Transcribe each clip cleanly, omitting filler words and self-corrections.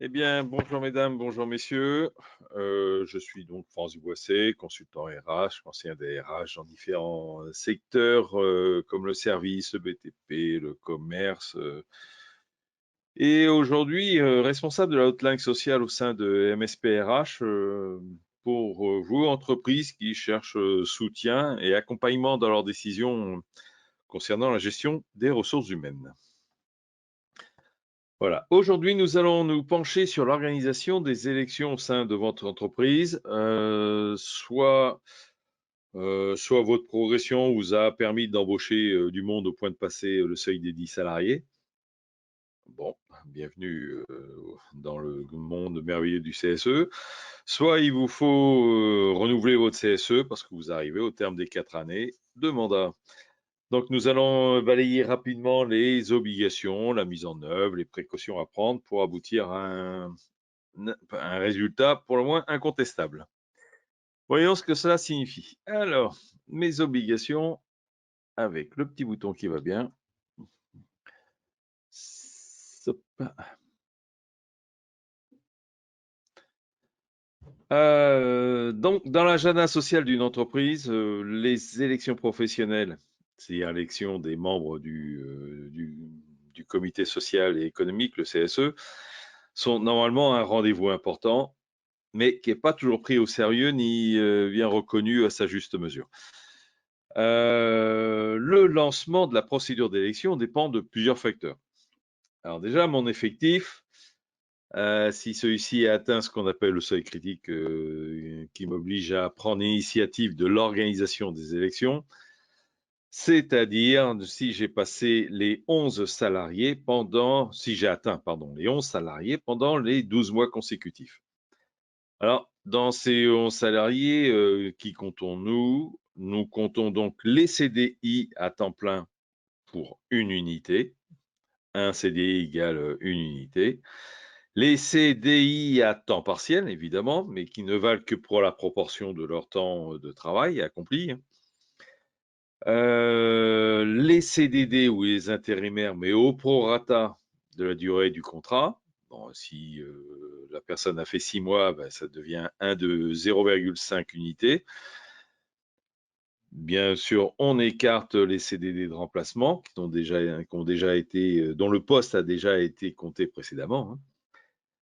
Eh bien, bonjour mesdames, bonjour messieurs. Je suis donc France Duboisset, consultant RH, conseiller des RH dans différents secteurs comme le service, le BTP, le commerce. Et aujourd'hui, responsable de la hotline sociale au sein de MSP RH pour vous, entreprises qui cherchent soutien et accompagnement dans leurs décisions concernant la gestion des ressources humaines. Voilà. Aujourd'hui, nous allons nous pencher sur l'organisation des élections au sein de votre entreprise. Soit votre progression vous a permis d'embaucher du monde au point de passer le seuil des 10 salariés. Bon, bienvenue dans le monde merveilleux du CSE. Soit il vous faut renouveler votre CSE parce que vous arrivez au terme des 4 années de mandat. Donc, nous allons balayer rapidement les obligations, la mise en œuvre, les précautions à prendre pour aboutir à un résultat pour le moins incontestable. Voyons ce que cela signifie. Alors, mes obligations avec le petit bouton qui va bien. Donc, dans l'agenda social d'une entreprise, les élections professionnelles, c'est-à-dire l'élection des membres du comité social et économique, le CSE, sont normalement un rendez-vous important, mais qui n'est pas toujours pris au sérieux ni bien reconnu à sa juste mesure. Le lancement de la procédure d'élection dépend de plusieurs facteurs. Alors déjà, mon effectif, si celui-ci atteint ce qu'on appelle le seuil critique qui m'oblige à prendre l'initiative de l'organisation des élections, c'est-à-dire si j'ai passé les 11 salariés pendant, si j'ai atteint, pardon, les 11 salariés pendant les 12 mois consécutifs. Alors, dans ces 11 salariés, qui comptons-nous? Nous comptons donc les CDI à temps plein pour une unité. Un CDI égale une unité. Les CDI à temps partiel, évidemment, mais qui ne valent que pour la proportion de leur temps de travail accompli. Les CDD ou les intérimaires, mais au prorata de la durée du contrat. Bon, si la personne a fait 6 mois, ben, ça devient 1 de 0,5 unités. Bien sûr, on écarte les CDD de remplacement qui ont déjà été, dont le poste a déjà été compté précédemment. Hein.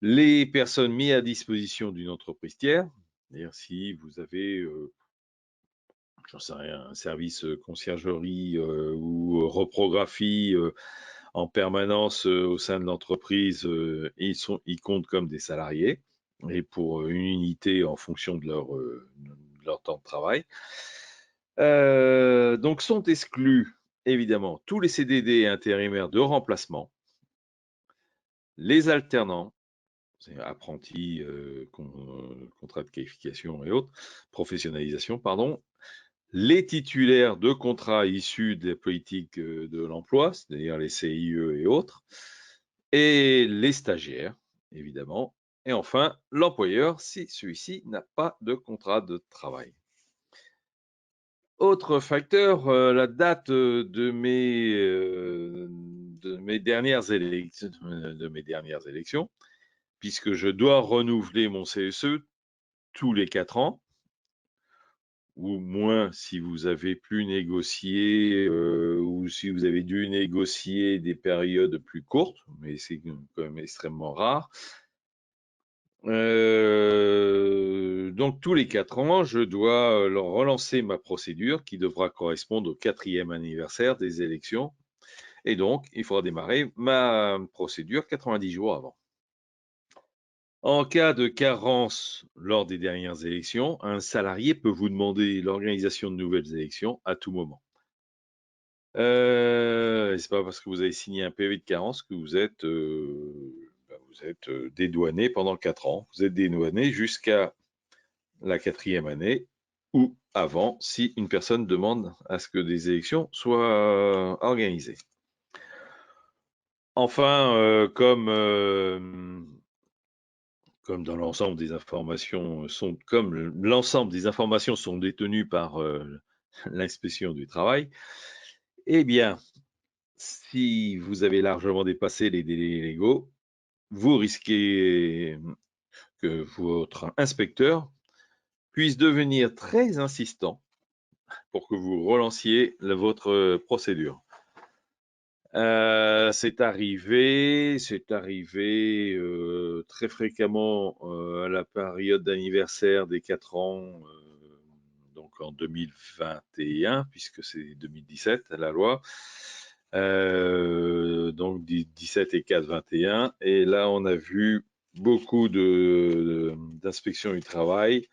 Les personnes mises à disposition d'une entreprise tiers, c'est-à-dire si vous avez, j'en sais rien, un service conciergerie ou reprographie en permanence au sein de l'entreprise, ils comptent comme des salariés et pour une unité en fonction de leur temps de travail. Donc sont exclus évidemment tous les CDD intérimaires de remplacement, les alternants, apprentis, contrat de qualification et autres, professionnalisation, pardon, les titulaires de contrats issus des politiques de l'emploi, c'est-à-dire les CIE et autres, et les stagiaires, évidemment, et enfin l'employeur si celui-ci n'a pas de contrat de travail. Autre facteur, la date de mes dernières élections, puisque je dois renouveler mon CSE tous les 4 ans, ou moins si vous avez pu négocier ou si vous avez dû négocier des périodes plus courtes, mais c'est quand même extrêmement rare. Donc tous les 4 ans, je dois relancer ma procédure qui devra correspondre au 4e anniversaire des élections. Et donc, il faudra démarrer ma procédure 90 jours avant. En cas de carence lors des dernières élections, un salarié peut vous demander l'organisation de nouvelles élections à tout moment. C'est pas parce que vous avez signé un PV de carence que vous êtes dédouané pendant 4 ans. Vous êtes dédouané jusqu'à la 4e année ou avant si une personne demande à ce que des élections soient organisées. Enfin, comme dans l'ensemble des informations sont détenues par l'inspection du travail, eh bien, si vous avez largement dépassé les délais légaux, vous risquez que votre inspecteur puisse devenir très insistant pour que vous relanciez votre procédure. C'est arrivé très fréquemment à la période d'anniversaire des 4 ans, donc en 2021, puisque c'est 2017 la loi. Donc 17 et 4, 21. Et là, on a vu beaucoup d'inspections du travail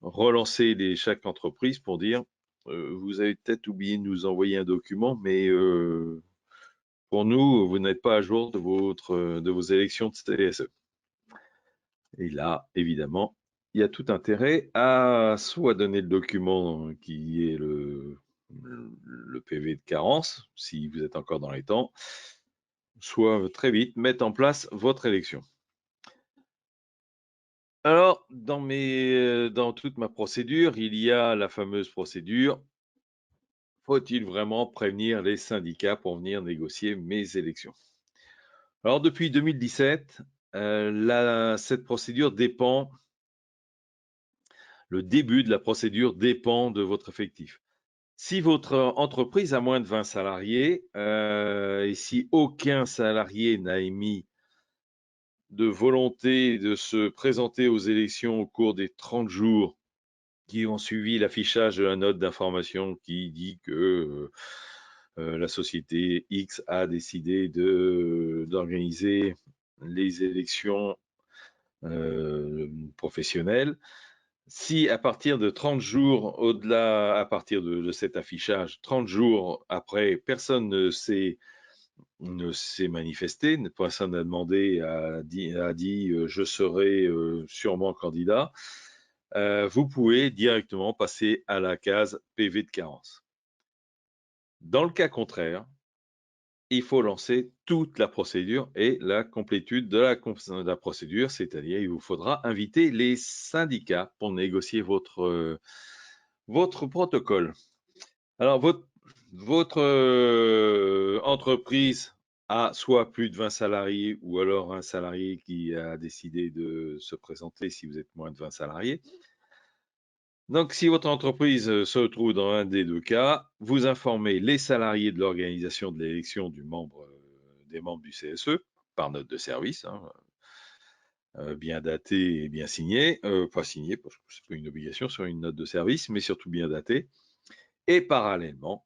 relancer chaque entreprise pour dire vous avez peut-être oublié de nous envoyer un document, mais pour nous, vous n'êtes pas à jour de vos élections de CSE. Et là, évidemment, il y a tout intérêt à soit donner le document qui est le PV de carence, si vous êtes encore dans les temps, soit très vite mettre en place votre élection. Alors, dans toute ma procédure, il y a la fameuse procédure. Faut-il vraiment prévenir les syndicats pour venir négocier mes élections? Alors, depuis 2017, cette procédure dépend, le début de la procédure dépend de votre effectif. Si votre entreprise a moins de 20 salariés et si aucun salarié n'a émis de volonté de se présenter aux élections au cours des 30 jours qui ont suivi l'affichage de la note d'information qui dit que la société X a décidé d'organiser les élections professionnelles. Si à partir de 30 jours, au-delà, à partir de cet affichage, 30 jours après, personne ne s'est manifesté, personne n'a demandé, a dit je serai sûrement candidat, vous pouvez directement passer à la case PV de carence. Dans le cas contraire, il faut lancer toute la procédure et la complétude de la procédure, c'est-à-dire il vous faudra inviter les syndicats pour négocier votre protocole. Alors, votre entreprise a soit plus de 20 salariés ou alors un salarié qui a décidé de se présenter si vous êtes moins de 20 salariés. Donc, si votre entreprise se trouve dans un des deux cas, vous informez les salariés de l'organisation de l'élection des membres du CSE par note de service, bien datée et bien signée, pas signée parce que c'est pas une obligation sur une note de service, mais surtout bien datée. Et parallèlement,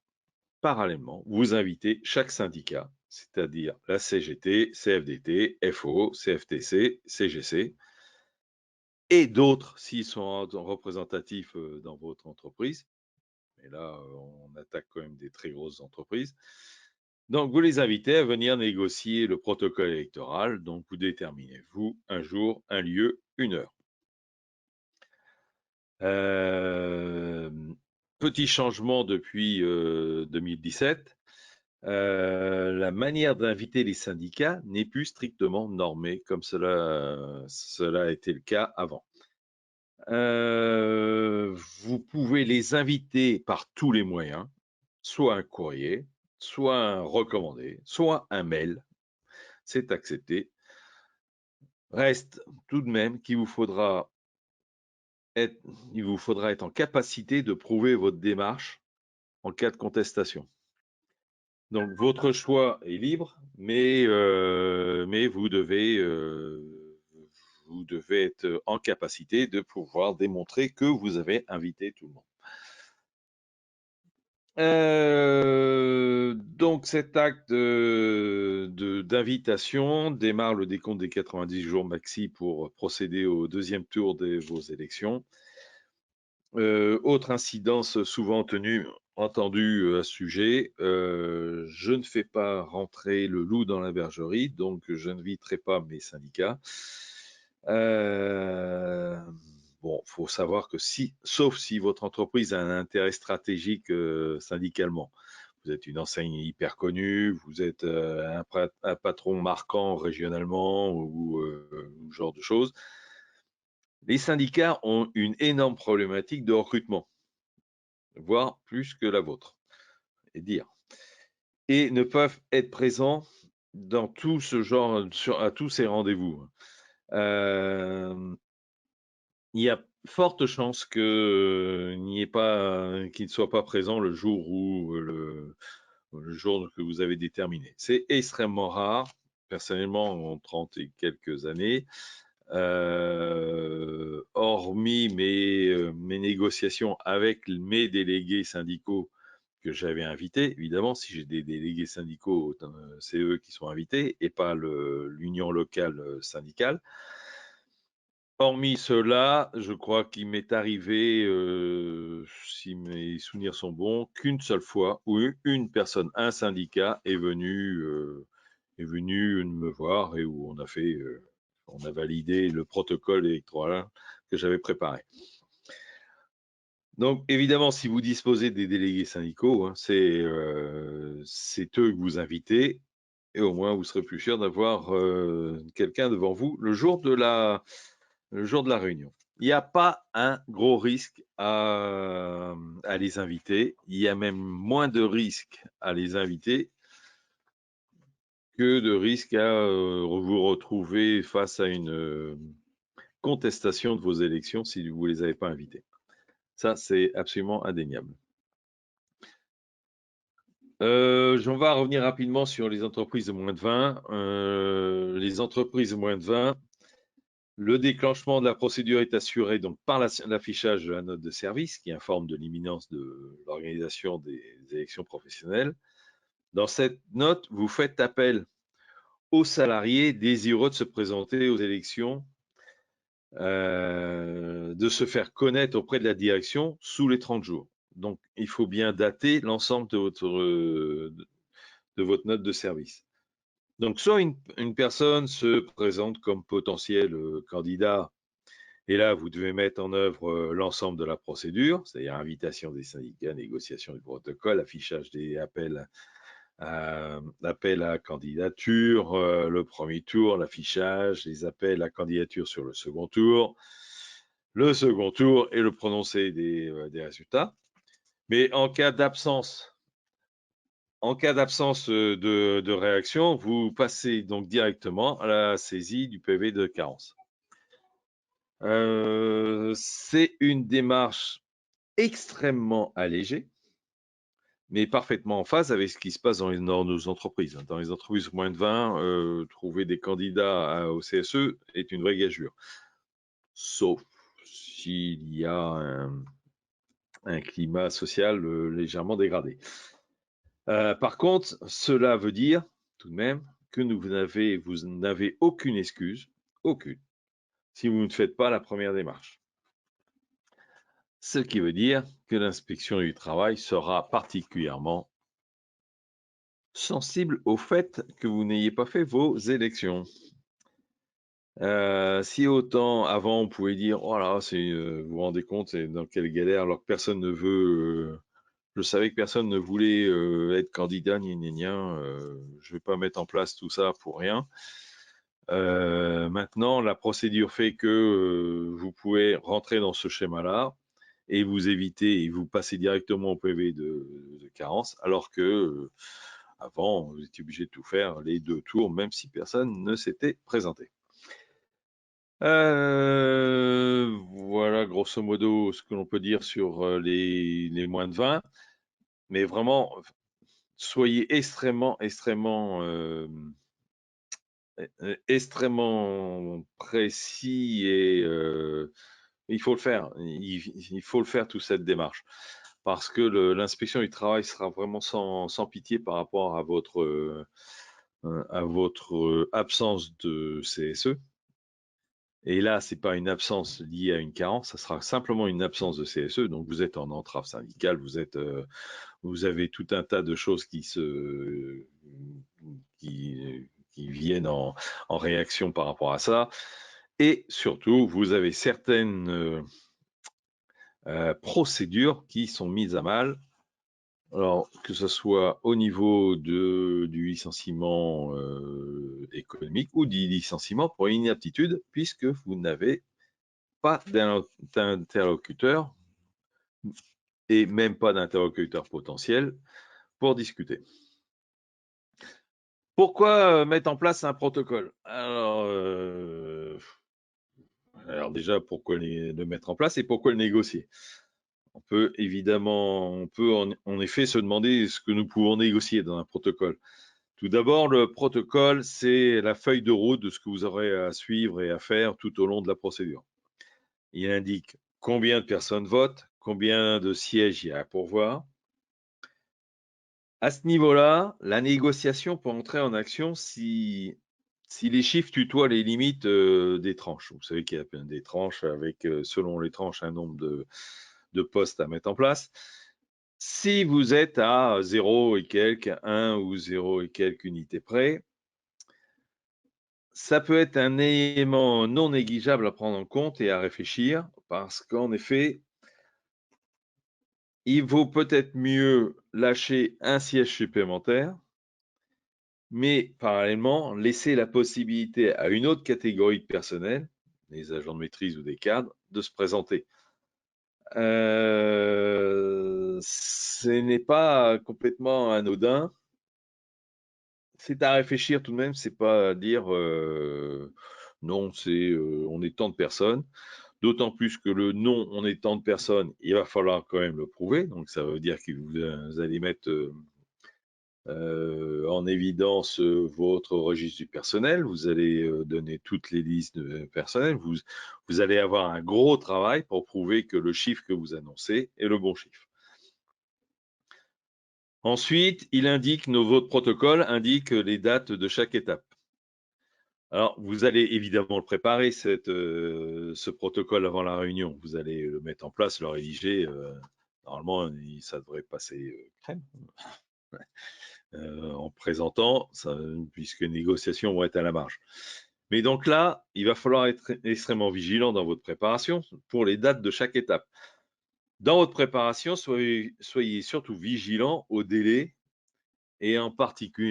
vous invitez chaque syndicat, c'est-à-dire la CGT, CFDT, FO, CFTC, CGC, et d'autres s'ils sont représentatifs dans votre entreprise. Et là, on attaque quand même des très grosses entreprises. Donc, vous les invitez à venir négocier le protocole électoral. Donc, vous déterminez, vous, un jour, un lieu, une heure. Petit changement depuis 2017. La manière d'inviter les syndicats n'est plus strictement normée comme cela a été le cas avant. Vous pouvez les inviter par tous les moyens, soit un courrier, soit un recommandé, soit un mail. C'est accepté. Reste tout de même qu'il vous faudra être en capacité de prouver votre démarche en cas de contestation. Donc, votre choix est libre, mais vous devez être en capacité de pouvoir démontrer que vous avez invité tout le monde. Donc, cet acte d'invitation démarre le décompte des 90 jours maxi pour procéder au deuxième tour de vos élections. Autre incidence souvent entendue à ce sujet, je ne fais pas rentrer le loup dans la bergerie, donc je n'inviterai pas mes syndicats. Bon, il faut savoir que sauf si votre entreprise a un intérêt stratégique syndicalement, vous êtes une enseigne hyper connue, vous êtes un patron marquant régionalement ou ce genre de choses, les syndicats ont une énorme problématique de recrutement, voire plus que la vôtre, et ne peuvent être présents dans tout ce genre, à tous ces rendez-vous. Il y a forte chance qu'il n'y ait pas, qu'il ne soit pas présent le jour où le jour que vous avez déterminé. C'est extrêmement rare. Personnellement, en 30 et quelques années, hormis mes négociations avec mes délégués syndicaux que j'avais invités, évidemment, si j'ai des délégués syndicaux, c'est eux qui sont invités et pas l'union locale syndicale. Hormis cela, je crois qu'il m'est arrivé, si mes souvenirs sont bons, qu'une seule fois où une personne, un syndicat est venu me voir et où on a validé le protocole électoral que j'avais préparé. Donc, évidemment, si vous disposez des délégués syndicaux, hein, c'est eux que vous invitez et au moins vous serez plus sûr d'avoir quelqu'un devant vous le jour de la réunion. Il n'y a pas un gros risque à les inviter. Il y a même moins de risques à les inviter que de risques à vous retrouver face à une contestation de vos élections si vous ne les avez pas invités. Ça, c'est absolument indéniable. On va revenir rapidement sur les entreprises de moins de 20. Les entreprises de moins de 20, le déclenchement de la procédure est assuré donc par l'affichage de la note de service qui informe de l'imminence de l'organisation des élections professionnelles. Dans cette note, vous faites appel aux salariés désireux de se présenter aux élections, de se faire connaître auprès de la direction sous les 30 jours. Donc, il faut bien dater l'ensemble de votre note de service. Donc, soit une personne se présente comme potentiel candidat, et là, vous devez mettre en œuvre l'ensemble de la procédure, c'est-à-dire invitation des syndicats, négociation du protocole, affichage des appels à candidature, le premier tour, l'affichage, les appels à candidature sur le second tour et le prononcé des résultats. Mais en cas d'absence de réaction, vous passez donc directement à la saisie du PV de carence. C'est une démarche extrêmement allégée, mais parfaitement en phase avec ce qui se passe dans nos entreprises. Dans les entreprises moins de 20, trouver des candidats au CSE est une vraie gageure. Sauf s'il y a un climat social légèrement dégradé. Par contre, cela veut dire tout de même que vous n'avez aucune excuse, aucune, si vous ne faites pas la première démarche. Ce qui veut dire que l'inspection du travail sera particulièrement sensible au fait que vous n'ayez pas fait vos élections. Si autant avant on pouvait dire oh là vous vous rendez compte c'est dans quelle galère alors que personne ne veut je savais que personne ne voulait être candidat ni je vais pas mettre en place tout ça pour rien. Maintenant la procédure fait que vous pouvez rentrer dans ce schéma là et vous évitez et vous passez directement au PV de carence alors que avant vous étiez obligé de tout faire les 2 tours même si personne ne s'était présenté. Voilà grosso modo ce que l'on peut dire sur les moins de 20, mais vraiment soyez extrêmement précis et il faut le faire. Il faut le faire toute cette démarche parce que l'inspection du travail sera vraiment sans pitié par rapport à votre absence de CSE. Et là, c'est pas une absence liée à une carence, ça sera simplement une absence de CSE. Donc, vous êtes en entrave syndicale, vous avez tout un tas de choses qui viennent en réaction par rapport à ça. Et surtout, vous avez certaines procédures qui sont mises à mal. Alors, que ce soit au niveau du licenciement économique ou du licenciement pour inaptitude, puisque vous n'avez pas d'interlocuteur et même pas d'interlocuteur potentiel pour discuter. Pourquoi mettre en place un protocole? Alors déjà, pourquoi le mettre en place et pourquoi le négocier? On peut évidemment, en effet se demander ce que nous pouvons négocier dans un protocole. Tout d'abord, le protocole, c'est la feuille de route de ce que vous aurez à suivre et à faire tout au long de la procédure. Il indique combien de personnes votent, combien de sièges il y a à pourvoir. À ce niveau-là, la négociation peut entrer en action si les chiffres tutoient les limites des tranches. Vous savez qu'il y a des tranches avec, selon les tranches, un nombre de postes à mettre en place. Si vous êtes à 0 et quelques, 1 ou 0 et quelques unités près, ça peut être un élément non négligeable à prendre en compte et à réfléchir, parce qu'en effet, il vaut peut-être mieux lâcher un siège supplémentaire, mais parallèlement, laisser la possibilité à une autre catégorie de personnel, les agents de maîtrise ou des cadres, de se présenter. Ce n'est pas complètement anodin. C'est à réfléchir tout de même, c'est pas à dire non, on est tant de personnes. D'autant plus que le non, on est tant de personnes, il va falloir quand même le prouver. Donc ça veut dire que vous allez mettre en évidence votre registre du personnel, vous allez donner toutes les listes de personnel, vous allez avoir un gros travail pour prouver que le chiffre que vous annoncez est le bon chiffre. Ensuite, votre protocole indique les dates de chaque étape. Alors, vous allez évidemment le préparer, ce protocole avant la réunion. Vous allez le mettre en place, le rédiger. Normalement, ça devrait passer crème. En présentant, puisque les négociations vont être à la marge. Mais donc là, il va falloir être extrêmement vigilant dans votre préparation pour les dates de chaque étape. Dans votre préparation, soyez surtout vigilant aux délais et en particulier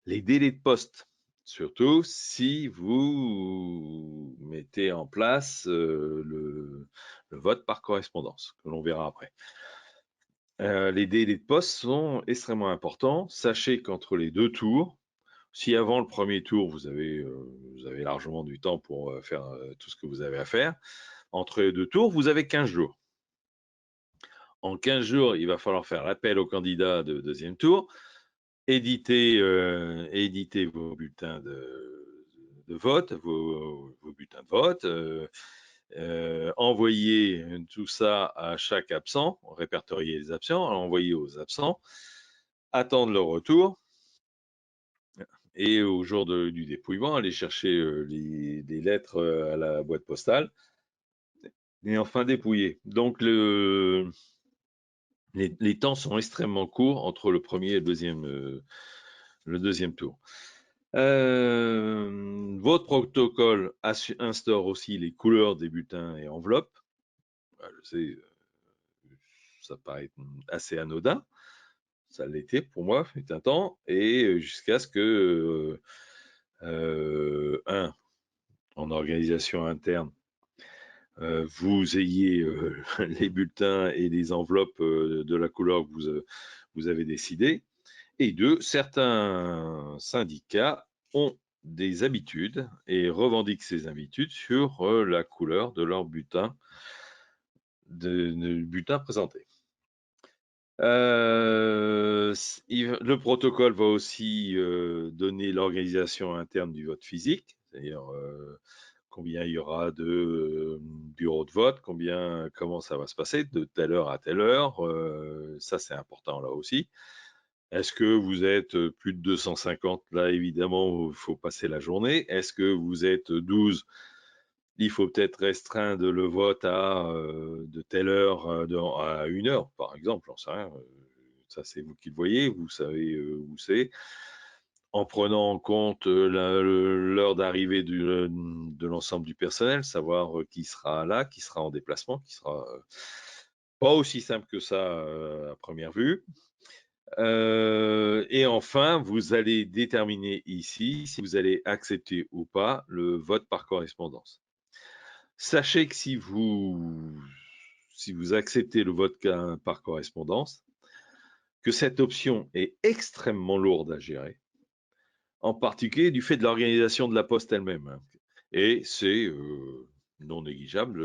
les délais de poste. Surtout si vous mettez en place le vote par correspondance, que l'on verra après. Les délais de poste sont extrêmement importants. Sachez qu'entre les deux tours, si avant le premier tour, vous avez largement du temps pour faire tout ce que vous avez à faire, entre les deux tours, vous avez 15 jours. En 15 jours, il va falloir faire appel aux candidats de deuxième tour, éditer vos bulletins de vote, vos bulletins de vote, envoyer tout ça à chaque absent, répertorier les absents, envoyer aux absents, attendre leur retour et au jour du dépouillement, aller chercher les lettres à la boîte postale et enfin dépouiller. Donc les temps sont extrêmement courts entre le premier et le deuxième tour. Votre protocole instaure aussi les couleurs des bulletins et enveloppes. Je sais, ça paraît assez anodin. Ça l'était pour moi, fut un temps, et jusqu'à ce que, en organisation interne, vous ayez les bulletins et les enveloppes de la couleur que vous avez décidé. Et deux, certains syndicats ont des habitudes et revendiquent ces habitudes sur la couleur de leur bulletin, présenté. Le protocole va aussi donner l'organisation interne du vote physique, c'est-à-dire combien il y aura de bureaux de vote, comment ça va se passer de telle heure à telle heure. Ça, c'est important là aussi. Est-ce que vous êtes plus de 250? Là, évidemment, il faut passer la journée. Est-ce que vous êtes 12? Il faut peut-être restreindre le vote de telle heure à 1 heure, par exemple. J'en sais rien. Ça, c'est vous qui le voyez. Vous savez où c'est. En prenant en compte l'heure d'arrivée de l'ensemble du personnel, savoir qui sera là, qui sera en déplacement, qui sera pas aussi simple que ça à première vue. Et enfin, vous allez déterminer ici si vous allez accepter ou pas le vote par correspondance. Sachez que si vous acceptez le vote par correspondance, que cette option est extrêmement lourde à gérer, en particulier du fait de l'organisation de la Poste elle-même. Et c'est non négligeable,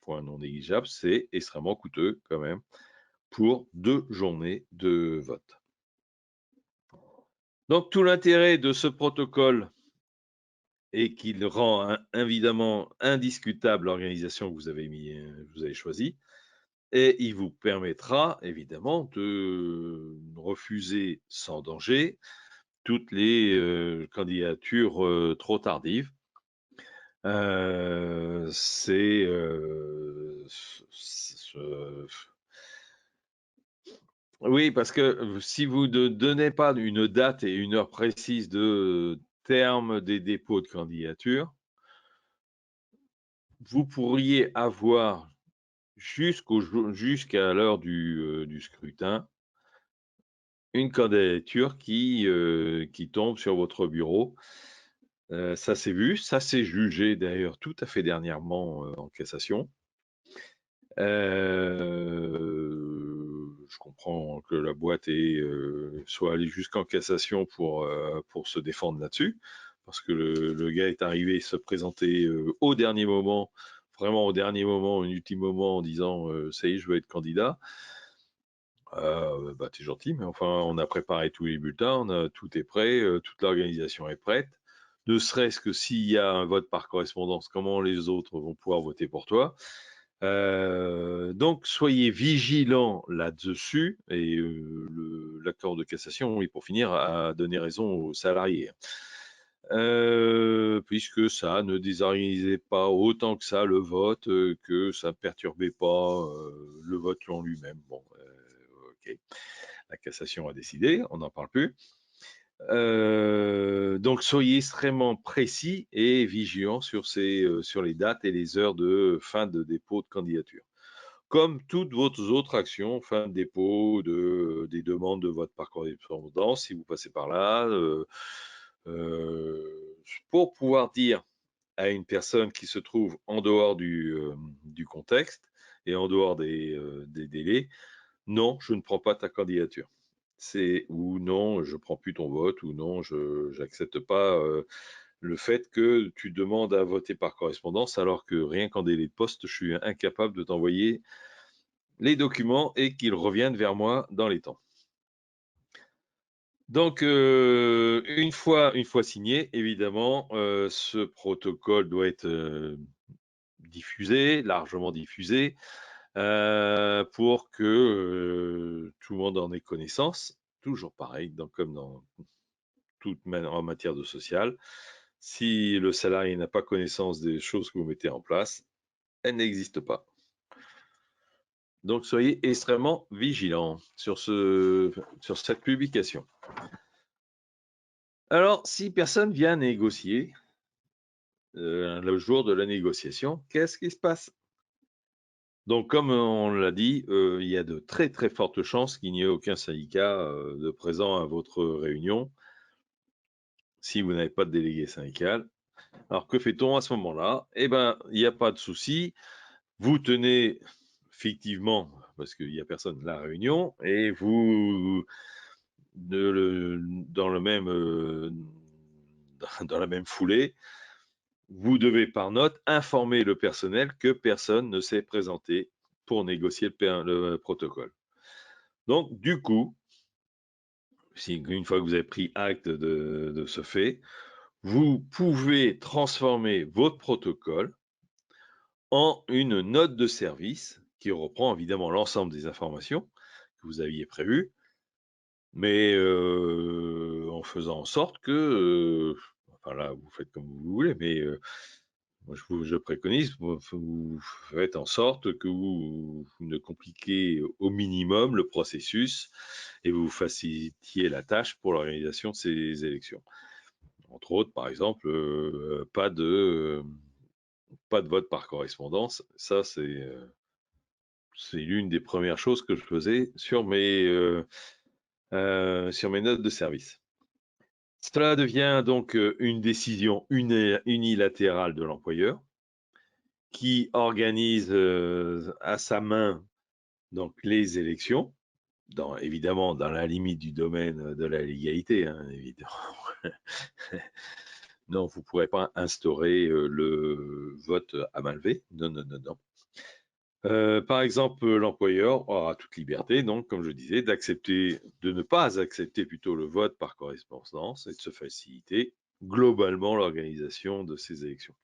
point non négligeable, c'est extrêmement coûteux quand même pour 2 journées de vote. Donc tout l'intérêt de ce protocole est qu'il rend évidemment indiscutable l'organisation que vous avez choisie, et il vous permettra évidemment de refuser sans danger toutes les candidatures trop tardives. Oui, parce que si vous ne donnez pas une date et une heure précise de terme des dépôts de candidature, vous pourriez avoir jusqu'à l'heure du scrutin une candidature qui tombe sur votre bureau. Ça s'est vu, ça s'est jugé d'ailleurs tout à fait dernièrement en cassation. Je comprends que la boîte soit allée jusqu'en cassation pour se défendre là-dessus, parce que le gars est arrivé se présenter au dernier moment, vraiment au dernier moment, au ultime moment, en disant ça y est, je veux être candidat. Bah, t'es gentil, mais enfin, on a préparé tous les bulletins, tout est prêt, toute l'organisation est prête. Ne serait-ce que s'il y a un vote par correspondance, comment les autres vont pouvoir voter pour toi? Donc, soyez vigilants là-dessus, et l'accord de cassation, oui, pour finir, a donné raison aux salariés. Puisque ça ne désorganisait pas autant que ça le vote, que ça ne perturbait pas le vote en lui-même. Bon, ok. La cassation a décidé, on n'en parle plus. Donc soyez extrêmement précis et vigilants sur les dates et les heures de fin de dépôt de candidature. Comme toutes vos autres actions, fin de dépôt des demandes de vote par correspondance, si vous passez par là, pour pouvoir dire à une personne qui se trouve en dehors du contexte et en dehors des délais, non, je ne prends pas ta candidature. Ou non, je prends plus ton vote, ou non, je n'accepte pas le fait que tu demandes à voter par correspondance, alors que rien qu'en délai de poste, je suis incapable de t'envoyer les documents et qu'ils reviennent vers moi dans les temps. Donc, une fois signé, évidemment, ce protocole doit être diffusé, largement diffusé, pour que tout le monde en ait connaissance. Toujours pareil, comme dans en matière de social. Si le salarié n'a pas connaissance des choses que vous mettez en place, elles n'existent pas. Donc, soyez extrêmement vigilants sur cette publication. Alors, si personne vient négocier le jour de la négociation, qu'est-ce qui se passe? Donc, comme on l'a dit, il y a de très très fortes chances qu'il n'y ait aucun syndicat de présent à votre réunion si vous n'avez pas de délégué syndical. Alors, que fait-on à ce moment-là? Eh bien, il n'y a pas de souci. Vous tenez fictivement, parce qu'il n'y a personne, la réunion, et vous, dans la même foulée, vous devez par note informer le personnel que personne ne s'est présenté pour négocier le protocole. Donc, du coup, une fois que vous avez pris acte de ce fait, vous pouvez transformer votre protocole en une note de service qui reprend évidemment l'ensemble des informations que vous aviez prévues, mais en faisant en sorte que, enfin là, vous faites comme vous voulez, mais moi, je préconise, vous faites en sorte que vous ne compliquez au minimum le processus et vous facilitiez la tâche pour l'organisation de ces élections. Entre autres, par exemple, pas de vote par correspondance. Ça, c'est l'une des premières choses que je faisais sur mes notes de service. Cela devient donc une décision unilatérale de l'employeur qui organise à sa main donc les élections évidemment, dans la limite du domaine de la légalité, hein, évidemment. Non, vous ne pourrez pas instaurer le vote à main levée. Non, non, non, non. Par exemple, l'employeur aura toute liberté, donc, comme je disais, de ne pas accepter plutôt le vote par correspondance et de se faciliter globalement l'organisation de ces élections.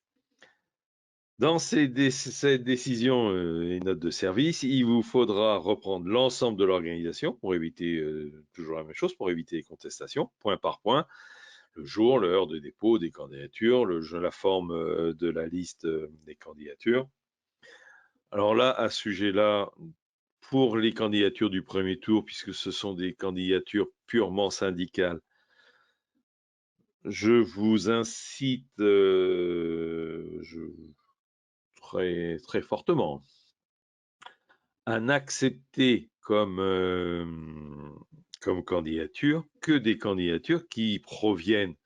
Dans cette décision et note de service, il vous faudra reprendre l'ensemble de l'organisation pour éviter toujours la même chose, pour éviter les contestations, point par point, le jour, l'heure de dépôt des candidatures, la forme de la liste des candidatures. Alors là, à ce sujet-là, pour les candidatures du premier tour, puisque ce sont des candidatures purement syndicales, je vous incite très, très fortement à n'accepter comme candidature que des candidatures qui proviennent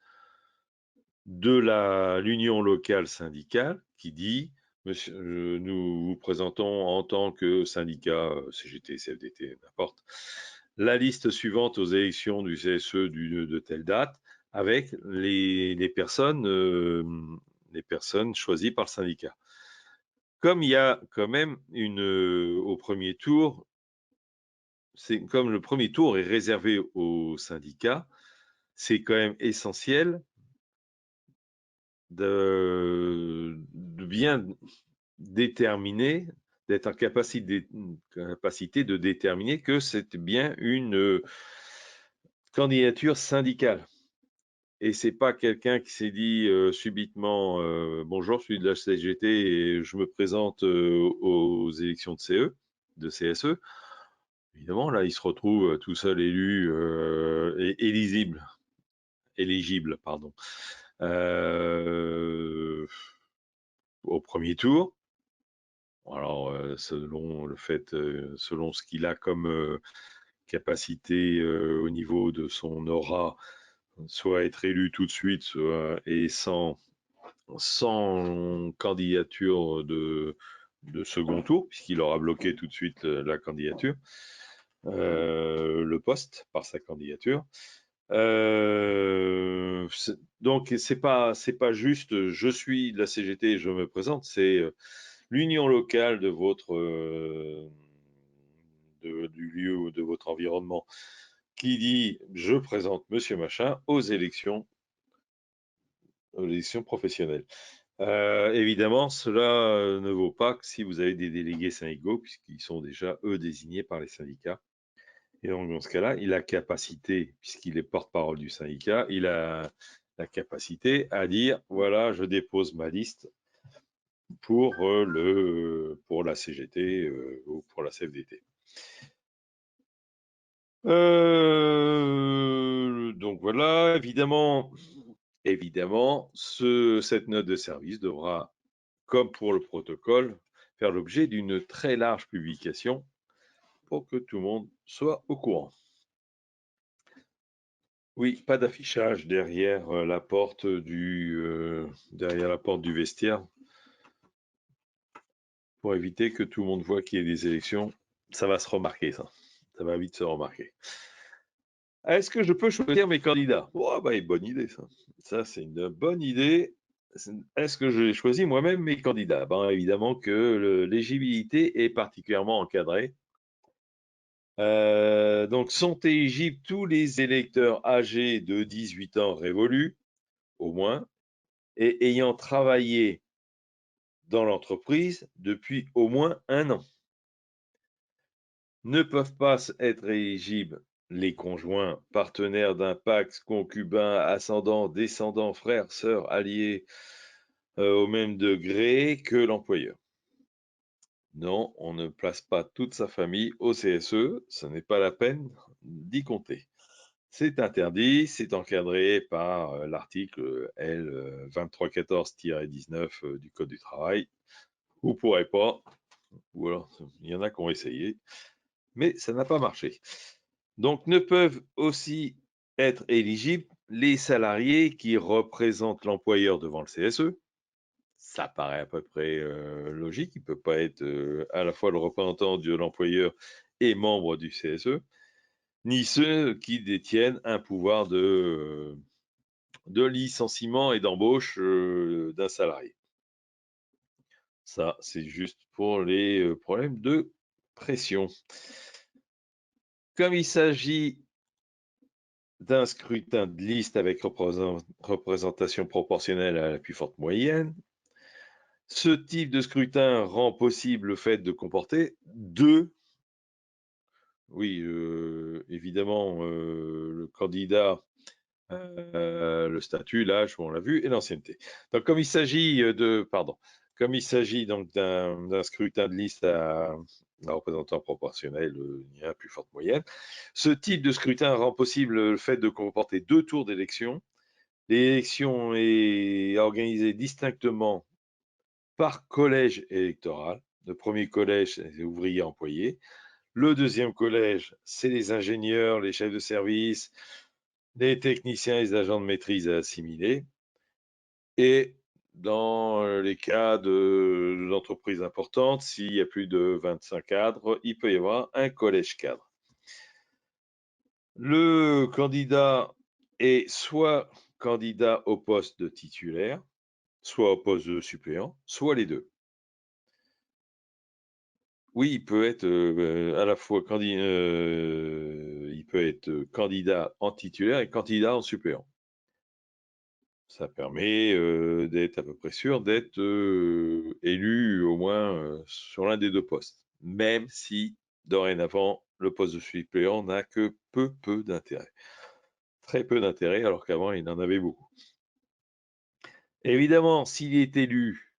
de l'union locale syndicale qui dit nous vous présentons en tant que syndicat CGT, CFDT, n'importe, la liste suivante aux élections du CSE de telle date avec les personnes choisies par le syndicat. Comme il y a quand même au premier tour, c'est comme le premier tour est réservé aux syndicats, c'est quand même essentiel de bien déterminer, d'être en capacité de déterminer que c'est bien une candidature syndicale. Et c'est pas quelqu'un qui s'est dit subitement bonjour, je suis de la CGT et je me présente aux élections de CSE. Évidemment, là, il se retrouve tout seul élu et éligible, pardon, au premier tour. Alors, selon ce qu'il a comme capacité au niveau de son aura, soit être élu tout de suite, et sans candidature de second tour, puisqu'il aura bloqué tout de suite la candidature, le poste par sa candidature. Donc c'est pas juste je suis de la CGT et je me présente, c'est l'union locale de du lieu ou de votre environnement qui dit je présente monsieur machin aux élections professionnelles. Évidemment, cela ne vaut pas que si vous avez des délégués syndicaux, puisqu'ils sont déjà, eux, désignés par les syndicats. Et donc, dans ce cas-là, il a capacité, puisqu'il est porte-parole du syndicat, il a la capacité à dire, voilà, je dépose ma liste pour la CGT ou pour la CFDT. Donc voilà, évidemment, cette note de service devra, comme pour le protocole, faire l'objet d'une très large publication pour que tout le monde soit au courant. Oui, pas d'affichage derrière la porte du vestiaire pour éviter que tout le monde voit qu'il y ait des élections. Ça va se remarquer, ça. Ça va vite se remarquer. Est-ce que je peux choisir mes candidats? Oh, bah, une bonne idée, ça. Ça, c'est une bonne idée. Est-ce que j'ai choisi moi-même mes candidats? Ben, évidemment que l'éligibilité est particulièrement encadrée. Donc, sont éligibles tous les électeurs âgés de 18 ans révolus, au moins, et ayant travaillé dans l'entreprise depuis au moins 1 an. Ne peuvent pas être éligibles les conjoints, partenaires d'un pacte, concubins, ascendants, descendants, frères, sœurs, alliés au même degré que l'employeur. Non, on ne place pas toute sa famille au CSE, ce n'est pas la peine d'y compter. C'est interdit, c'est encadré par l'article L 2314-19 du Code du travail. Vous ne pourrez pas, ou alors il y en a qui ont essayé, mais ça n'a pas marché. Donc ne peuvent aussi être éligibles les salariés qui représentent l'employeur devant le CSE. Ça paraît à peu près logique, il ne peut pas être à la fois le représentant de l'employeur et membre du CSE. ni ceux qui détiennent un pouvoir de licenciement et d'embauche d'un salarié. Ça, c'est juste pour les problèmes de pression. Comme il s'agit d'un scrutin de liste avec représentation proportionnelle à la plus forte moyenne, ce type de scrutin rend possible le fait de comporter deux, oui, évidemment, le candidat, le statut, l'âge, on l'a vu, et l'ancienneté. Donc, comme il s'agit donc d'un scrutin de liste à représentant proportionnel, il y a plus forte moyenne. Ce type de scrutin rend possible le fait de comporter deux tours d'élection. L'élection est organisée distinctement par collège électoral. Le premier collège, c'est les ouvriers employés. Le deuxième collège, c'est les ingénieurs, les chefs de service, les techniciens et les agents de maîtrise à assimiler. Et dans les cas d'entreprises importantes, s'il y a plus de 25 cadres, il peut y avoir un collège cadre. Le candidat est soit candidat au poste de titulaire, soit au poste de suppléant, soit les deux. Oui, il peut être à la fois il peut être candidat en titulaire et candidat en suppléant. Ça permet d'être à peu près sûr d'être élu au moins sur l'un des deux postes, même si dorénavant le poste de suppléant n'a que peu d'intérêt. Très peu d'intérêt, alors qu'avant il en avait beaucoup. Évidemment, s'il est élu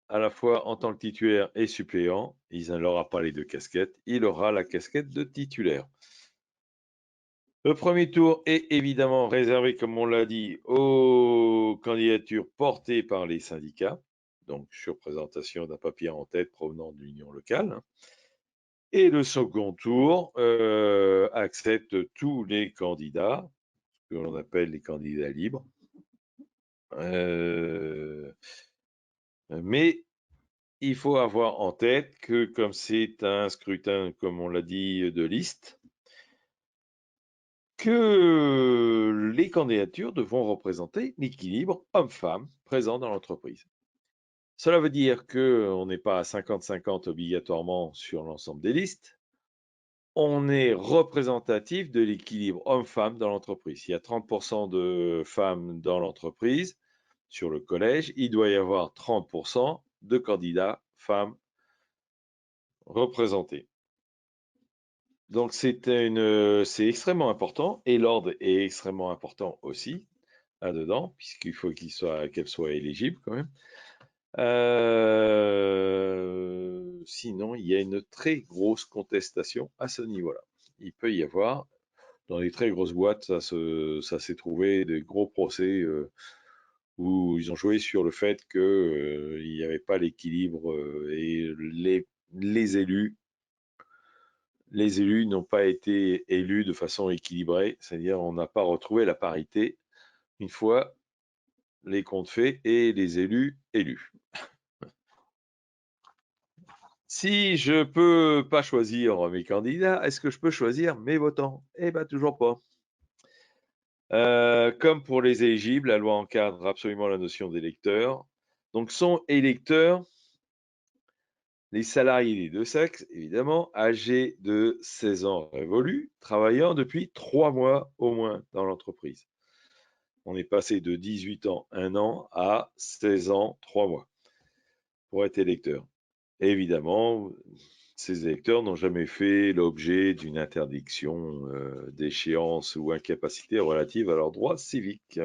à la fois en tant que titulaire et suppléant, il n'aura pas les deux casquettes, il aura la casquette de titulaire. Le premier tour est évidemment réservé, comme on l'a dit, aux candidatures portées par les syndicats, donc sur présentation d'un papier en tête provenant de l'union locale. Et le second tour accepte tous les candidats, que l'on appelle les candidats libres. Mais il faut avoir en tête que comme c'est un scrutin, comme on l'a dit, de liste, que les candidatures devront représenter l'équilibre homme-femme présent dans l'entreprise. Cela veut dire qu'on n'est pas à 50-50 obligatoirement sur l'ensemble des listes. On est représentatif de l'équilibre homme-femme dans l'entreprise. Il y a 30% de femmes dans l'entreprise. Sur le collège, il doit y avoir 30% de candidats femmes représentés. Donc c'est extrêmement important et l'ordre est extrêmement important aussi là-dedans, puisqu'il faut qu'elle soit éligible quand même. Sinon, il y a une très grosse contestation à ce niveau-là. Il peut y avoir, dans les très grosses boîtes, ça s'est trouvé des gros procès où ils ont joué sur le fait qu'il n'y avait pas l'équilibre et les élus n'ont pas été élus de façon équilibrée, c'est-à-dire on n'a pas retrouvé la parité une fois les comptes faits et les élus élus. Si je peux pas choisir mes candidats, est-ce que je peux choisir mes votants? Eh bien, toujours pas. Comme pour les éligibles, la loi encadre absolument la notion d'électeur. Donc, sont électeurs les salariés des deux sexes, évidemment, âgés de 16 ans révolus, travaillant depuis 3 mois au moins dans l'entreprise. On est passé de 18 ans, 1 an, à 16 ans, 3 mois pour être électeur. Et évidemment, ces électeurs n'ont jamais fait l'objet d'une interdiction d'échéance ou incapacité relative à leurs droits civiques.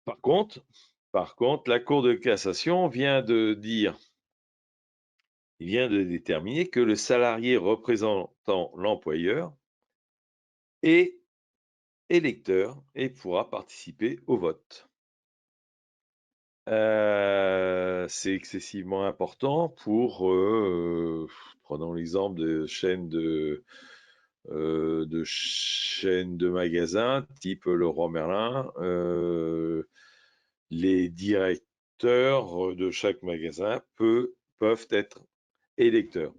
Par contre, la Cour de cassation vient de déterminer que le salarié représentant l'employeur est électeur et pourra participer au vote. C'est excessivement important pour, prenons l'exemple de chaînes de magasins type Leroy Merlin. Les directeurs de chaque magasin peuvent être électeurs.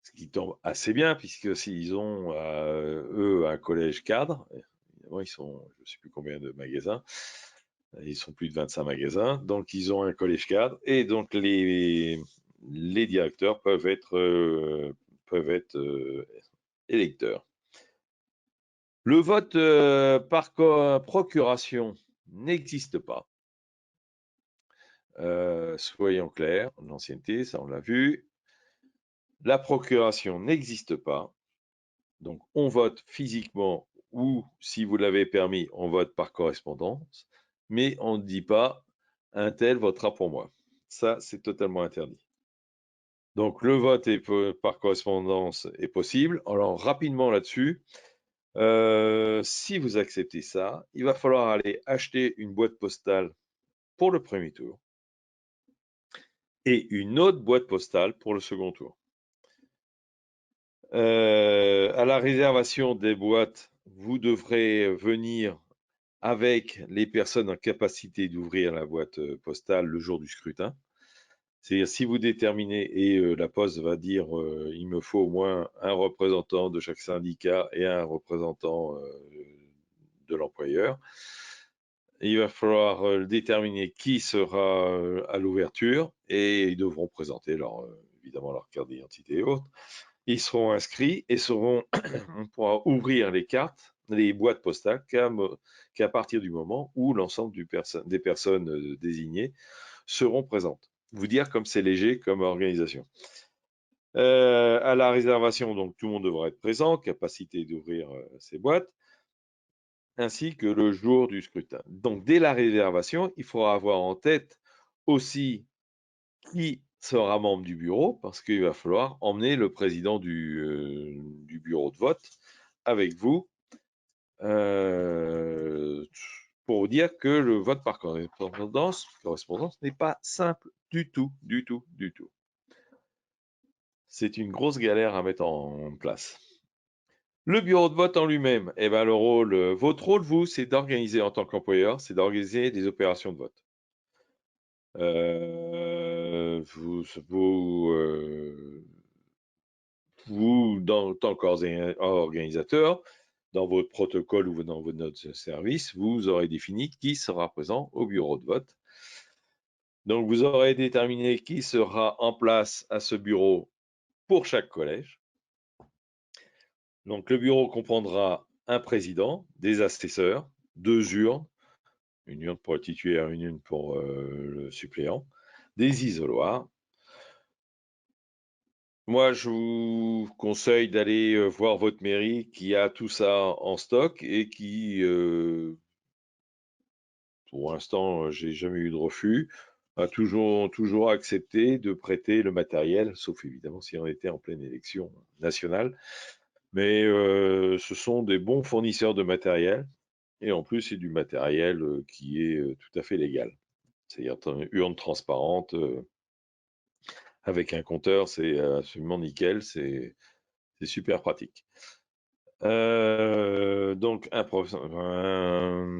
ce qui tombe assez bien, puisque s'ils ont, eux, un collège cadre, évidemment, ils sont, je ne sais plus combien de magasins, ils sont plus de 25 magasins, donc ils ont un collège cadre, et donc les directeurs peuvent être électeurs. Le vote par procuration n'existe pas. Soyons clairs, l'ancienneté, ça on l'a vu. La procuration n'existe pas. Donc on vote physiquement ou, si vous l'avez permis, on vote par correspondance, mais on ne dit pas un tel votera pour moi. Ça, c'est totalement interdit. Donc le vote par correspondance est possible. Alors rapidement là-dessus, si vous acceptez ça, il va falloir aller acheter une boîte postale pour le premier tour et une autre boîte postale pour le second tour. À la réservation des boîtes, vous devrez venir avec les personnes en capacité d'ouvrir la boîte postale le jour du scrutin. C'est-à-dire, si vous déterminez, et la Poste va dire il me faut au moins un représentant de chaque syndicat et un représentant de l'employeur, il va falloir déterminer qui sera à l'ouverture, et ils devront présenter évidemment leur carte d'identité et autres. Ils seront inscrits et on pourra ouvrir les cartes, les boîtes postales qu'à partir du moment où l'ensemble des personnes désignées seront présentes. Vous dire comme c'est léger comme organisation. À la réservation, donc tout le monde devra être présent, capacité d'ouvrir ces boîtes, ainsi que le jour du scrutin. Donc dès la réservation, il faudra avoir en tête aussi qui sera membre du bureau, parce qu'il va falloir emmener le président du bureau de vote avec vous pour dire que le vote par correspondance n'est pas simple du tout, du tout, du tout. C'est une grosse galère à mettre en place. Le bureau de vote en lui-même, eh ben, votre rôle, vous, c'est d'organiser en tant qu'employeur, c'est d'organiser des opérations de vote. Vous, en tant qu'organisateur, dans votre protocole ou dans votre service, vous aurez défini qui sera présent au bureau de vote. Donc, vous aurez déterminé qui sera en place à ce bureau pour chaque collège. Donc, le bureau comprendra un président, des assesseurs, 2 urnes, une urne pour le titulaire, une urne pour le suppléant, des isoloirs. Moi, je vous conseille d'aller voir votre mairie qui a tout ça en stock et qui, pour l'instant, j'ai jamais eu de refus, a toujours accepté de prêter le matériel, sauf évidemment si on était en pleine élection nationale. Mais ce sont des bons fournisseurs de matériel, et en plus, c'est du matériel qui est tout à fait légal. C'est-à-dire une urne transparente avec un compteur, c'est absolument nickel, c'est super pratique. Donc un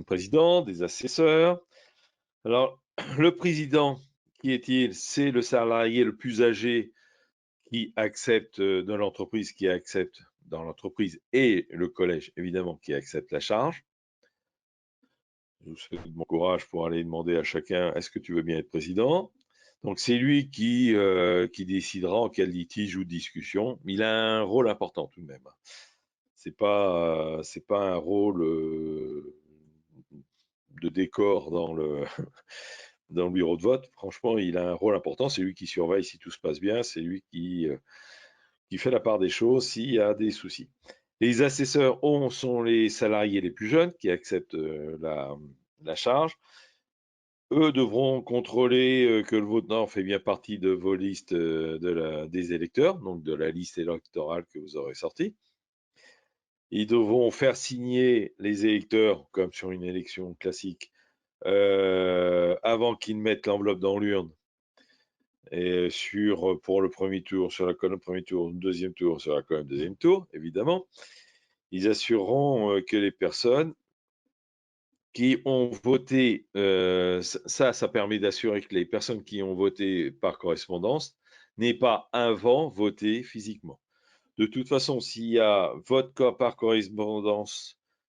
président, des assesseurs. Alors, le président, qui est-il? C'est le salarié le plus âgé qui accepte dans l'entreprise, dans l'entreprise, et le collège, évidemment, qui accepte la charge. Je vous souhaite bon courage pour aller demander à chacun, est-ce que tu veux bien être président? Donc c'est lui qui décidera en quel litige ou discussion. Il a un rôle important tout de même. C'est pas un rôle de décor dans le dans le bureau de vote. Franchement, il a un rôle important. C'est lui qui surveille si tout se passe bien. C'est lui qui fait la part des choses s'il y a des soucis. Les assesseurs sont les salariés les plus jeunes qui acceptent la charge. Eux devront contrôler que le votant fait bien partie de vos listes des électeurs, donc de la liste électorale que vous aurez sortie. Ils devront faire signer les électeurs, comme sur une élection classique, avant qu'ils mettent l'enveloppe dans l'urne. Et pour le premier tour, sur la colonne premier tour, deuxième tour, sur la colonne deuxième tour, évidemment. Ils assureront que les personnes qui ont voté, ça permet d'assurer que les personnes qui ont voté par correspondance n'aient pas avant voté physiquement. De toute façon, s'il y a vote par correspondance,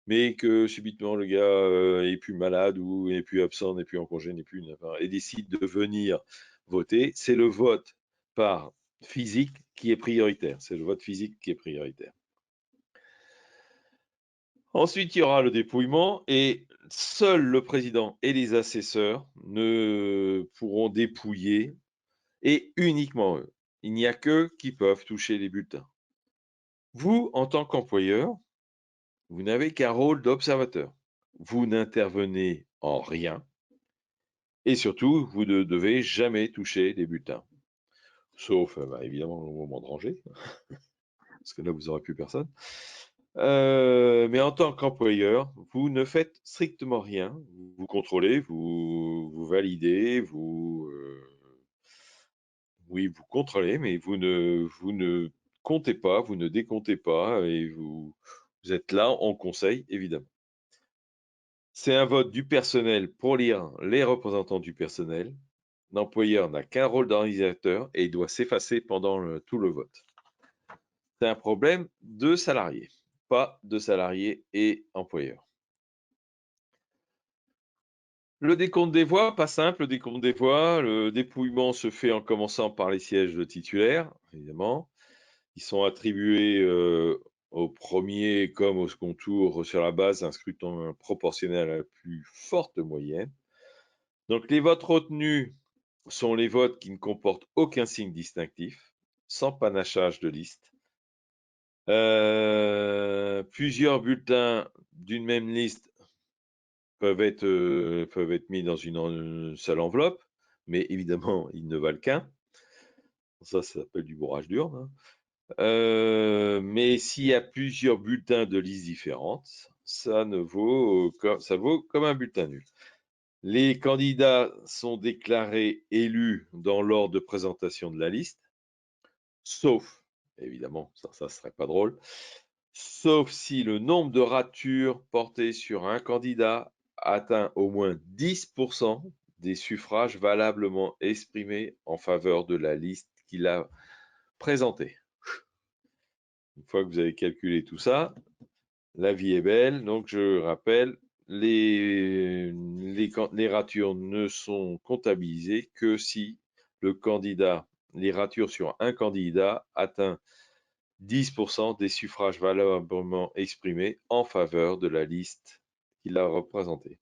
mais que subitement le gars est plus malade ou n'est plus absent, n'est plus en congé, n'est plus et décide de venir voter, c'est le vote par physique qui est prioritaire. C'est le vote physique qui est prioritaire. Ensuite, il y aura le dépouillement et seul le président et les assesseurs ne pourront dépouiller et uniquement eux. Il n'y a qu'eux qui peuvent toucher les bulletins. Vous, en tant qu'employeur, vous n'avez qu'un rôle d'observateur. Vous n'intervenez en rien et surtout, vous ne devez jamais toucher les bulletins. Sauf, évidemment, au moment de ranger, parce que là, vous n'aurez plus personne. Mais en tant qu'employeur, vous ne faites strictement rien. Vous contrôlez, vous validez, oui, vous contrôlez, mais vous ne comptez pas, vous ne décomptez pas et vous êtes là en conseil, évidemment. C'est un vote du personnel pour lire les représentants du personnel. L'employeur n'a qu'un rôle d'organisateur et il doit s'effacer pendant tout le vote. C'est un problème de salariés, pas de salariés et employeurs. Le décompte des voix, pas simple, le décompte des voix. Le dépouillement se fait en commençant par les sièges de titulaires, évidemment. Ils sont attribués au premier comme au second tour sur la base d'un scrutin proportionnel à la plus forte moyenne. Donc les votes retenus sont les votes qui ne comportent aucun signe distinctif, sans panachage de liste. Plusieurs bulletins d'une même liste peuvent être mis dans une seule enveloppe, mais évidemment, ils ne valent qu'un. Ça s'appelle du bourrage d'urne. Mais s'il y a plusieurs bulletins de listes différentes, ça vaut comme un bulletin nul. Les candidats sont déclarés élus dans l'ordre de présentation de la liste, sauf, évidemment, ça serait pas drôle, sauf si le nombre de ratures portées sur un candidat atteint au moins 10% des suffrages valablement exprimés en faveur de la liste qu'il a présentée. Une fois que vous avez calculé tout ça, la vie est belle. Donc, je rappelle, les ratures ne sont comptabilisées que si les ratures sur un candidat atteint 10% des suffrages valablement exprimés en faveur de la liste qu'il a représentée.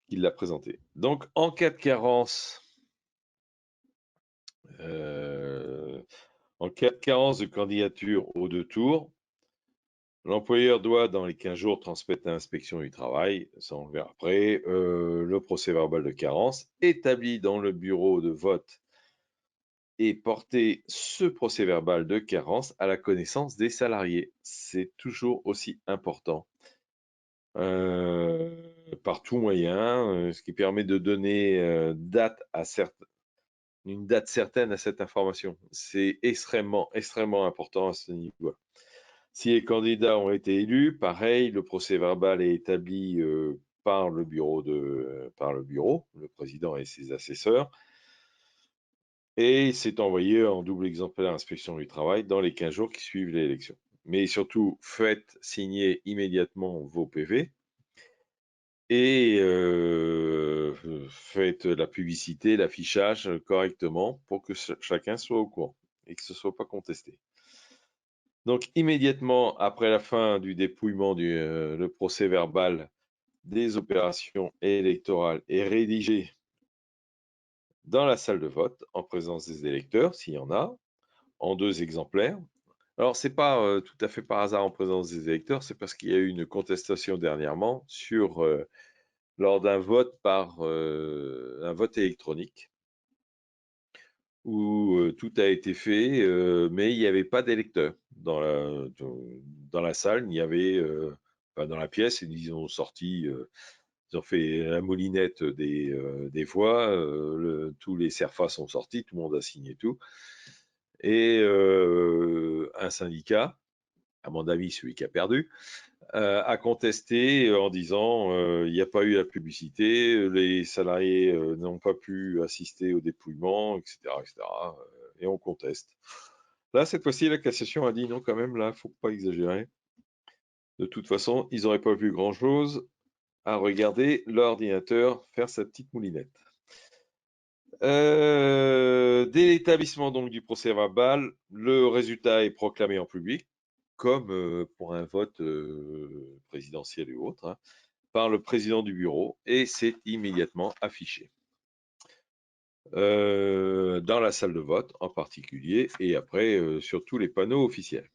Il l'a présentée. Donc, en cas de carence, de candidature aux deux tours, l'employeur doit, dans les 15 jours, transmettre à l'inspection du travail, ça on le verra après, le procès-verbal de carence établi dans le bureau de vote et porter ce procès-verbal de carence à la connaissance des salariés. C'est toujours aussi important. Par tout moyen, ce qui permet de donner une date certaine à cette information. C'est extrêmement, extrêmement important à ce niveau-là. Si les candidats ont été élus, pareil, le procès-verbal est établi par le bureau, le président et ses assesseurs, et c'est envoyé en double exemplaire à l'inspection du travail dans les 15 jours qui suivent l'élection. Mais surtout, faites signer immédiatement vos PV et faites la publicité, l'affichage correctement pour que chacun soit au courant et que ce ne soit pas contesté. Donc, immédiatement après la fin du dépouillement, le procès-verbal des opérations électorales est rédigé dans la salle de vote en présence des électeurs, s'il y en a, en 2 exemplaires. Alors, ce n'est pas tout à fait par hasard en présence des électeurs, c'est parce qu'il y a eu une contestation dernièrement lors d'un vote un vote électronique où tout a été fait, mais il n'y avait pas d'électeurs dans la salle. Il y avait, dans la pièce, ils ont fait la moulinette des voix, tous les CERFA sont sortis, tout le monde a signé tout. Et un syndicat, à mon avis celui qui a perdu, a contesté en disant il n'y a pas eu la publicité, les salariés n'ont pas pu assister au dépouillement, etc., etc. Et on conteste. Là, cette fois-ci, la cassation a dit non quand même, là, faut pas exagérer. De toute façon, ils n'auraient pas vu grand-chose à regarder l'ordinateur faire sa petite moulinette. Dès l'établissement donc du procès-verbal, le résultat est proclamé en public, comme pour un vote présidentiel et autre, hein, par le président du bureau, et c'est immédiatement affiché dans la salle de vote en particulier, et après sur tous les panneaux officiels.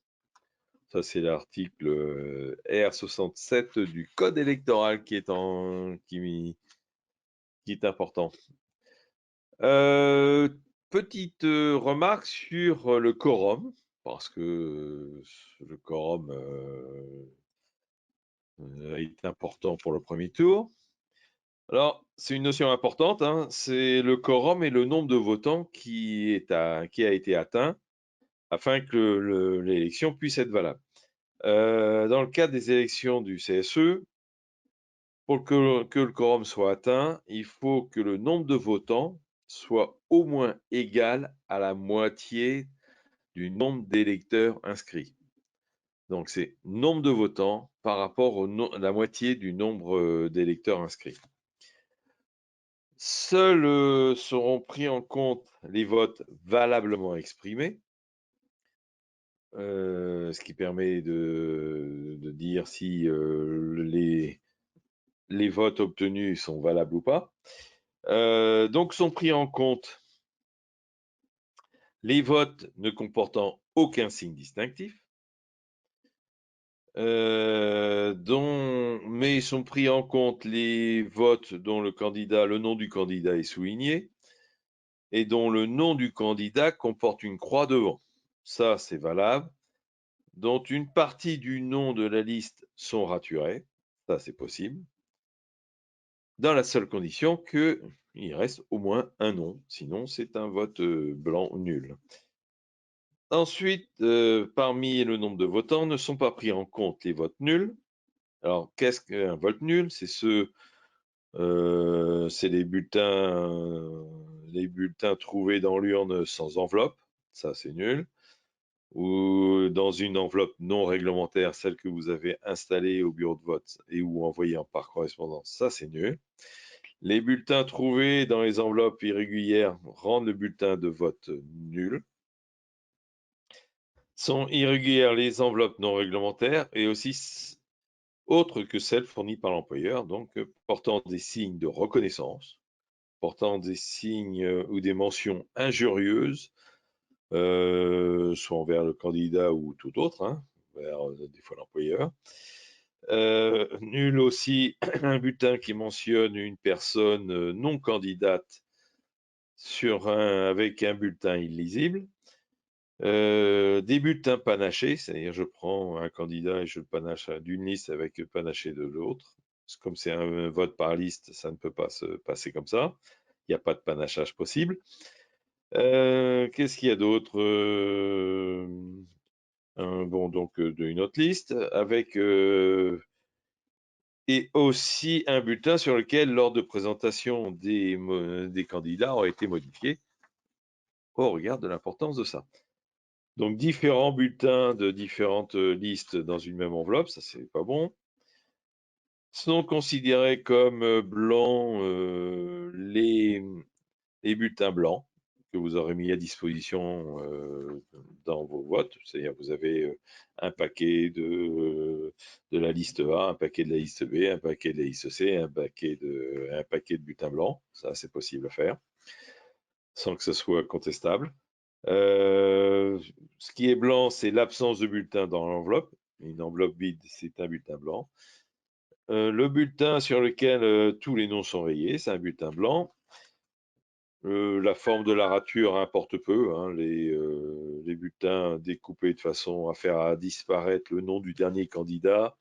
Ça, c'est l'article R67 du Code électoral qui est important. Euh, petite remarque sur le quorum, parce que le quorum est important pour le premier tour. Alors, c'est une notion importante, hein, c'est le quorum et le nombre de votants qui a été atteint afin que l'élection puisse être valable. Dans le cadre des élections du CSE, pour que le quorum soit atteint, il faut que le nombre de votants soit au moins égal à la moitié du nombre d'électeurs inscrits. Donc c'est nombre de votants par rapport à la moitié du nombre d'électeurs inscrits. Seuls seront pris en compte les votes valablement exprimés, ce qui permet de dire si les votes obtenus sont valables ou pas. Donc sont pris en compte les votes ne comportant aucun signe distinctif, mais sont pris en compte les votes dont le nom du candidat est souligné et dont le nom du candidat comporte une croix devant. Ça, c'est valable. Dont une partie du nom de la liste sont raturés. Ça, c'est possible. Dans la seule condition qu'il reste au moins un nom. Sinon, c'est un vote blanc nul. Ensuite, parmi le nombre de votants, ne sont pas pris en compte les votes nuls. Alors, qu'est-ce qu'un vote nul? C'est les bulletins trouvés dans l'urne sans enveloppe, ça c'est nul, ou dans une enveloppe non réglementaire, celle que vous avez installée au bureau de vote et ou envoyée par correspondance, ça c'est nul. Les bulletins trouvés dans les enveloppes irrégulières rendent le bulletin de vote nul. Sont irrégulières les enveloppes non réglementaires et aussi autres que celles fournies par l'employeur, donc portant des signes de reconnaissance, portant des signes ou des mentions injurieuses, soit envers le candidat ou tout autre, hein, envers des fois l'employeur. Nul aussi un bulletin qui mentionne une personne non candidate avec un bulletin illisible. Des bulletins panachés, c'est-à-dire je prends un candidat et je le panache d'une liste avec le panaché de l'autre. Comme c'est un vote par liste, ça ne peut pas se passer comme ça. Il n'y a pas de panachage possible. Qu'est-ce qu'il y a d'autre? Bon, donc une autre liste avec et aussi un bulletin sur lequel l'ordre de présentation des candidats aurait été modifié au regard de l'importance de ça. Donc différents bulletins de différentes listes dans une même enveloppe, ça c'est pas bon. Sont considérés comme blancs les bulletins blancs que vous aurez mis à disposition dans vos votes. C'est-à-dire vous avez un paquet de la liste A, un paquet de la liste B, un paquet de la liste C, un paquet de bulletins blancs. Ça, c'est possible à faire sans que ce soit contestable. Ce qui est blanc, c'est l'absence de bulletin dans l'enveloppe. Une enveloppe vide, c'est un bulletin blanc. Le bulletin sur lequel tous les noms sont rayés, c'est un bulletin blanc. La forme de la rature importe peu. Hein, les bulletins découpés de façon à faire disparaître le nom du dernier candidat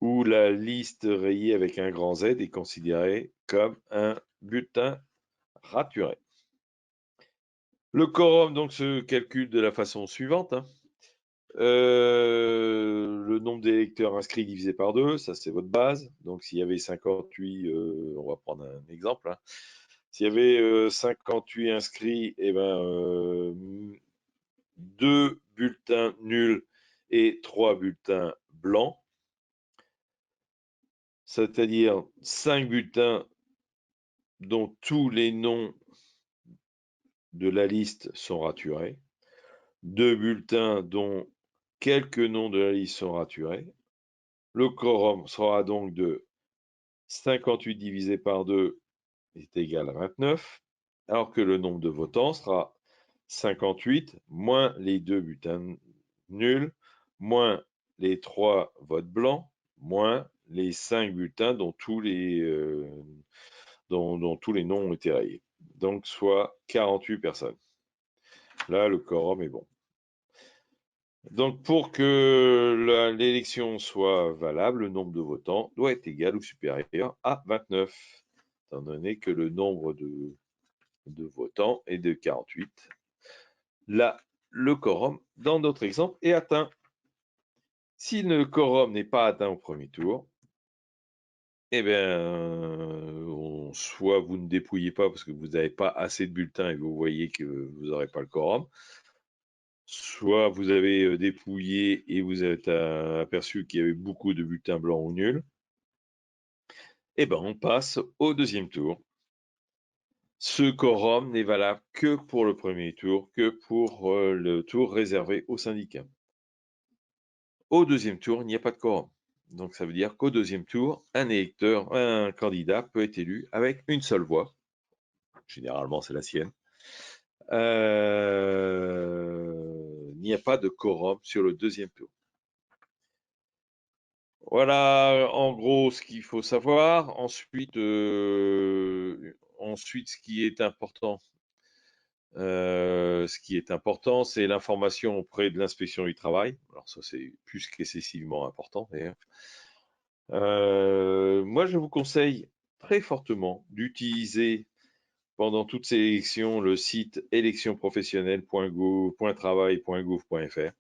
ou la liste rayée avec un grand Z est considérée comme un bulletin raturé. Le quorum donc se calcule de la façon suivante. Hein. Le nombre d'électeurs inscrits divisé par 2, ça c'est votre base. Donc s'il y avait 58, on va prendre un exemple. Hein. S'il y avait 58 inscrits, eh ben, 2 bulletins nuls et 3 bulletins blancs, c'est-à-dire 5 bulletins dont tous les noms de la liste sont raturés, 2 bulletins dont quelques noms de la liste sont raturés. Le quorum sera donc de 58 divisé par 2 est égal à 29, alors que le nombre de votants sera 58 moins les 2 bulletins nuls, moins les 3 votes blancs, moins les 5 bulletins dont tous les noms ont été rayés. Donc, soit 48 personnes. Là, le quorum est bon. Donc, pour que l'élection soit valable, le nombre de votants doit être égal ou supérieur à 29, étant donné que le nombre de votants est de 48. Là, le quorum, dans notre exemple, est atteint. Si le quorum n'est pas atteint au premier tour, eh bien, soit vous ne dépouillez pas parce que vous n'avez pas assez de bulletins et vous voyez que vous n'aurez pas le quorum, soit vous avez dépouillé et vous êtes aperçu qu'il y avait beaucoup de bulletins blancs ou nuls. Eh bien, on passe au deuxième tour. Ce quorum n'est valable que pour le premier tour, que pour le tour réservé aux syndicats. Au deuxième tour, il n'y a pas de quorum. Donc ça veut dire qu'au deuxième tour, un candidat peut être élu avec une seule voix. Généralement, c'est la sienne. Il n'y a pas de quorum sur le deuxième tour. Voilà, en gros, ce qu'il faut savoir. Ensuite, ce qui est important, c'est l'information auprès de l'inspection du travail. Alors ça, c'est plus qu'excessivement important, d'ailleurs. Moi, je vous conseille très fortement d'utiliser pendant toutes ces élections le site électionprofessionnelle.travail.gouv.fr.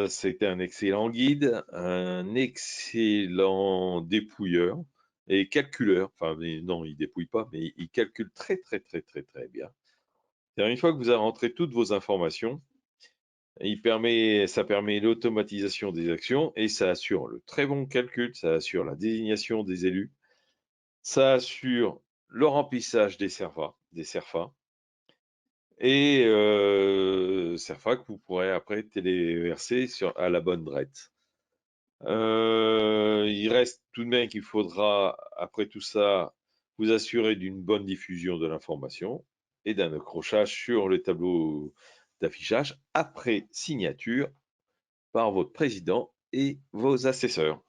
C'est un excellent guide, un excellent dépouilleur et calculeur. Enfin, non, il dépouille pas, mais il calcule très, très, très, très, très bien. Une fois que vous avez rentré toutes vos informations, ça permet l'automatisation des actions et ça assure le très bon calcul, ça assure la désignation des élus, ça assure le remplissage des CERFA, et CERFA que vous pourrez après téléverser à la bonne drette. Il reste tout de même qu'il faudra, après tout ça, vous assurer d'une bonne diffusion de l'information et d'un accrochage sur les tableaux d'affichage après signature par votre président et vos assesseurs.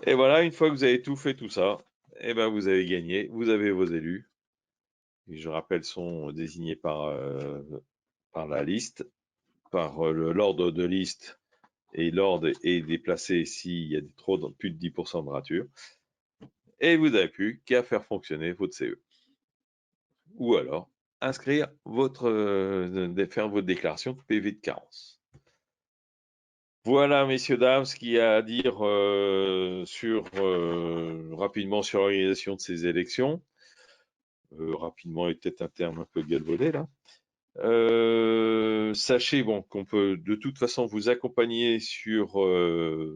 Et voilà, une fois que vous avez tout fait tout ça, eh ben vous avez gagné, vous avez vos élus. Et je rappelle, sont désignés par la liste, par l'ordre de liste, et l'ordre est déplacé s'il y a plus de 10% de rature. Et vous n'avez plus qu'à faire fonctionner votre CE. Ou alors, inscrire faire votre déclaration de PV de carence. Voilà, messieurs, dames, ce qu'il y a à dire rapidement sur l'organisation de ces élections. Rapidement est peut-être un terme un peu galvaudé là. Sachez qu'on peut de toute façon vous accompagner sur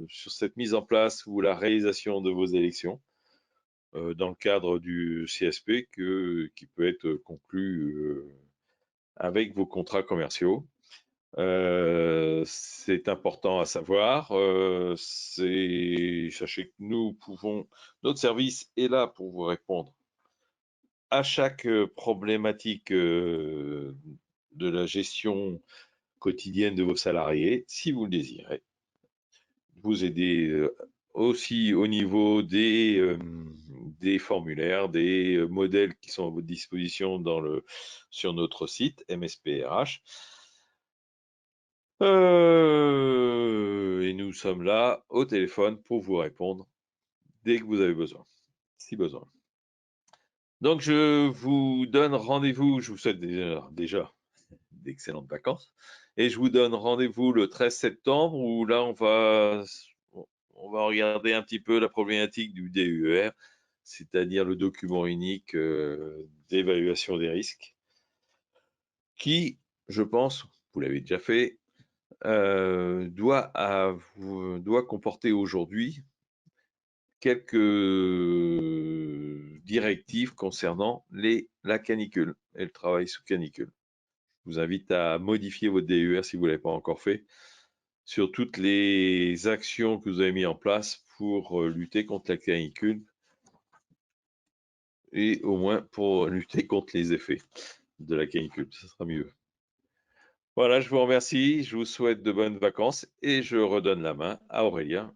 cette mise en place ou la réalisation de vos élections dans le cadre du CSP qui peut être conclu avec vos contrats commerciaux. C'est important à savoir. Sachez que notre service est là pour vous répondre à chaque problématique de la gestion quotidienne de vos salariés, si vous le désirez. Vous aider aussi au niveau des formulaires, des modèles qui sont à votre disposition sur notre site MSPRH. Et nous sommes là au téléphone pour vous répondre dès que vous avez besoin, si besoin. Donc, je vous donne rendez-vous, je vous souhaite déjà d'excellentes vacances, et je vous donne rendez-vous le 13 septembre où là, on va regarder un petit peu la problématique du DUER, c'est-à-dire le document unique d'évaluation des risques. qui, je pense, vous l'avez déjà fait, doit comporter aujourd'hui quelques directives concernant la canicule et le travail sous canicule. Je vous invite à modifier votre DUR si vous ne l'avez pas encore fait sur toutes les actions que vous avez mises en place pour lutter contre la canicule et au moins pour lutter contre les effets de la canicule. Ce sera mieux. Voilà, je vous remercie, je vous souhaite de bonnes vacances et je redonne la main à Aurélien